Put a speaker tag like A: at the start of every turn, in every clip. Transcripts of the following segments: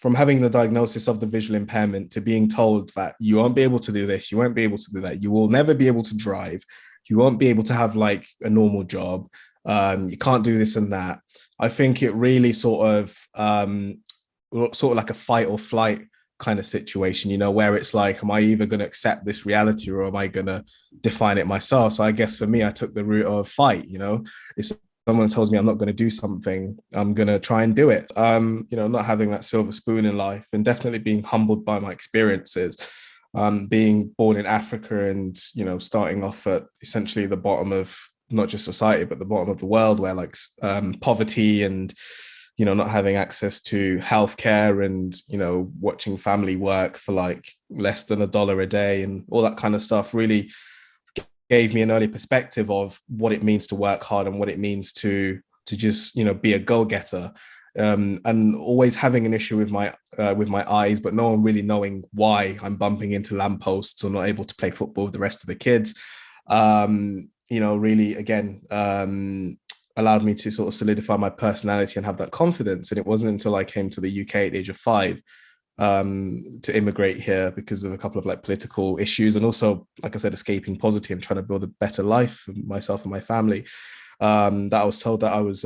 A: from having the diagnosis of the visual impairment to being told that you won't be able to do this, you won't be able to do that, you will never be able to drive, you won't be able to have like a normal job, you can't do this and that. I think it really sort of like a fight or flight kind of situation, where it's like, am I either going to accept this reality or am I going to define it myself? So I guess for me, I took the route of fight. If someone tells me I'm not going to do something, I'm going to try and do it. Not having that silver spoon in life, and definitely being humbled by my experiences. Being born in Africa and, starting off at essentially the bottom of not just society, but the bottom of the world, where like poverty and, not having access to healthcare and, watching family work for like less than $1 a day and all that kind of stuff really gave me an early perspective of what it means to work hard and what it means to just, be a go-getter. And always having an issue with my eyes, but no one really knowing why I'm bumping into lampposts or not able to play football with the rest of the kids. Really, again, allowed me to sort of solidify my personality and have that confidence. And it wasn't until I came to the UK at the age of 5 to immigrate here because of a couple of like political issues, and also, like I said, escaping poverty and trying to build a better life for myself and my family, that I was told that I was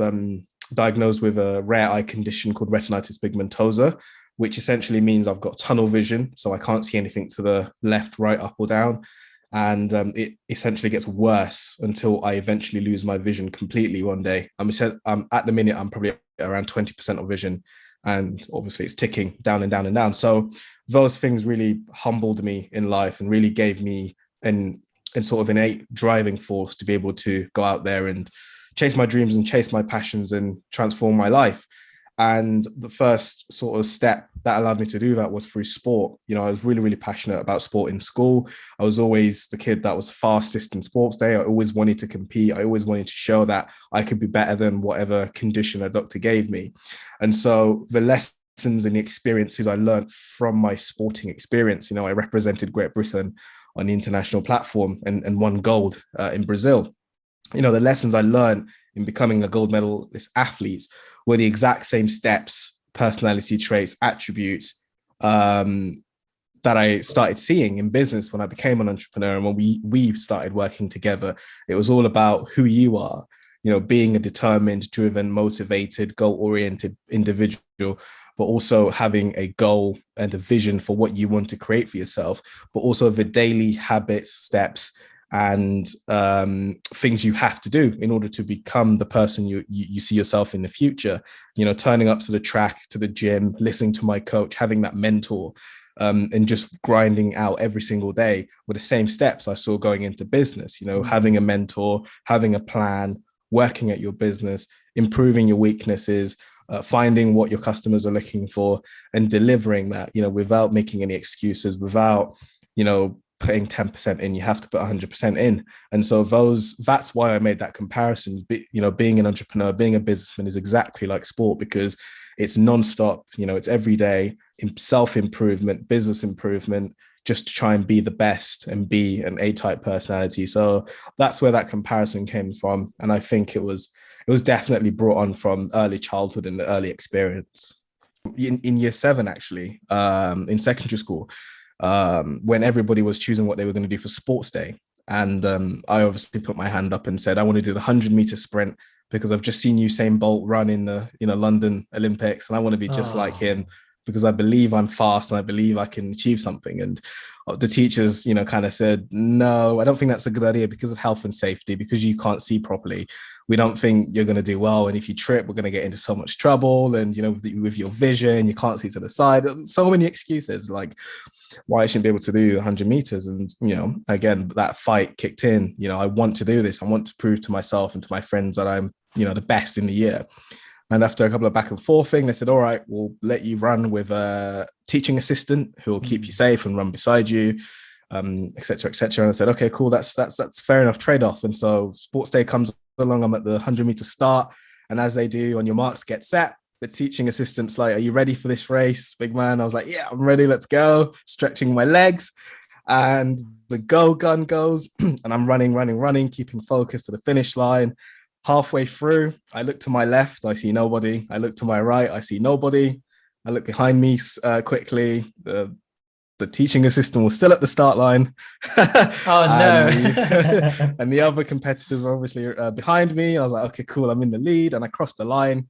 A: diagnosed with a rare eye condition called retinitis pigmentosa, which essentially means I've got tunnel vision, so I can't see anything to the left, right, up or down. And it essentially gets worse until I eventually lose my vision completely one day. At the minute, I'm probably around 20% of vision, and obviously it's ticking down and down and down. So those things really humbled me in life and really gave me an sort of innate driving force to be able to go out there and chase my dreams and chase my passions and transform my life. And the first sort of step that allowed me to do that was through sport. I was really, really passionate about sport in school. I was always the kid that was fastest in sports day. I always wanted to compete. I always wanted to show that I could be better than whatever condition a doctor gave me. And so the lessons and the experiences I learned from my sporting experience, I represented Great Britain on the international platform and won gold in Brazil. The lessons I learned in becoming a gold medalist athlete were the exact same steps, personality traits, attributes that I started seeing in business when I became an entrepreneur and when we started working together. It was all about who you are, being a determined, driven, motivated, goal-oriented individual, but also having a goal and a vision for what you want to create for yourself, but also the daily habits, steps, and things you have to do in order to become the person you see yourself in the future. Turning up to the track, to the gym, listening to my coach, having that mentor, and just grinding out every single day with the same steps I saw going into business. Having a mentor, having a plan, working at your business, improving your weaknesses, finding what your customers are looking for and delivering that, without making any excuses, without, putting 10% in, you have to put 100% in. And so that's why I made that comparison. Being an entrepreneur, being a businessman is exactly like sport, because it's nonstop, it's every day in self-improvement, business improvement, just to try and be the best and be an A-type personality. So that's where that comparison came from. And I think it was definitely brought on from early childhood and the early experience. In year 7, actually, in secondary school, when everybody was choosing what they were going to do for sports day. And I obviously put my hand up and said, I want to do the 100-meter sprint because I've just seen Usain Bolt run in the London Olympics, and I want to be just like him because I believe I'm fast and I believe I can achieve something. And the teachers, kind of said, no, I don't think that's a good idea because of health and safety, because you can't see properly. We don't think you're going to do well. And if you trip, we're going to get into so much trouble. And, with your vision, you can't see to the side. So many excuses, like why I shouldn't be able to do 100 meters. And, again, that fight kicked in. I want to do this. I want to prove to myself and to my friends that I'm, the best in the year. And after a couple of back and forth things, they said, all right, we'll let you run with a teaching assistant who will keep you safe and run beside you, et cetera, et cetera. And I said, okay, cool. That's fair enough trade-off. And so sports day comes along. I'm at the 100-meter start. And as they do, on your marks, get set. The teaching assistant's like, are you ready for this race, big man? I was like, yeah, I'm ready. Let's go. Stretching my legs. And the go gun goes. And I'm running, keeping focused to the finish line. Halfway through, I look to my left, I see nobody. I look to my right, I see nobody. I look behind me quickly. The teaching assistant was still at the start line,
B: Oh
A: and the
B: no.
A: and the other competitors were obviously behind me. I was like, okay, cool, I'm in the lead, and I crossed the line.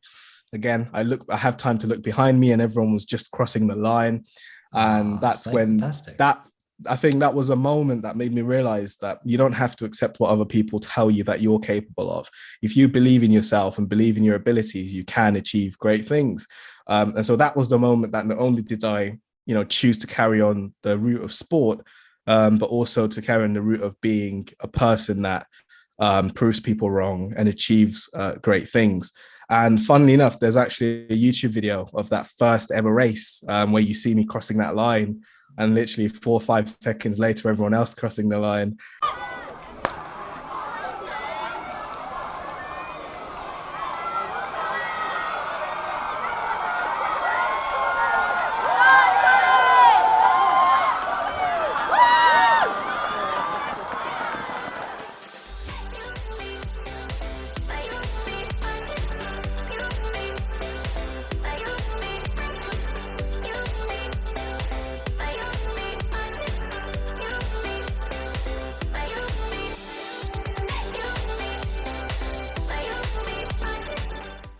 A: Again, I have time to look behind me, and everyone was just crossing the line, and
B: Oh,
A: that's
B: so
A: when
B: fantastic.
A: that I think that was a moment that made me realize that you don't have to accept what other people tell you that you're capable of. If you believe in yourself and believe in your abilities, you can achieve great things. And so that was the moment that not only did I, choose to carry on the route of sport, but also to carry on the route of being a person that proves people wrong and achieves great things. And funnily enough, there's actually a YouTube video of that first ever race where you see me crossing that line, and literally 4 or 5 seconds later, everyone else crossing the line.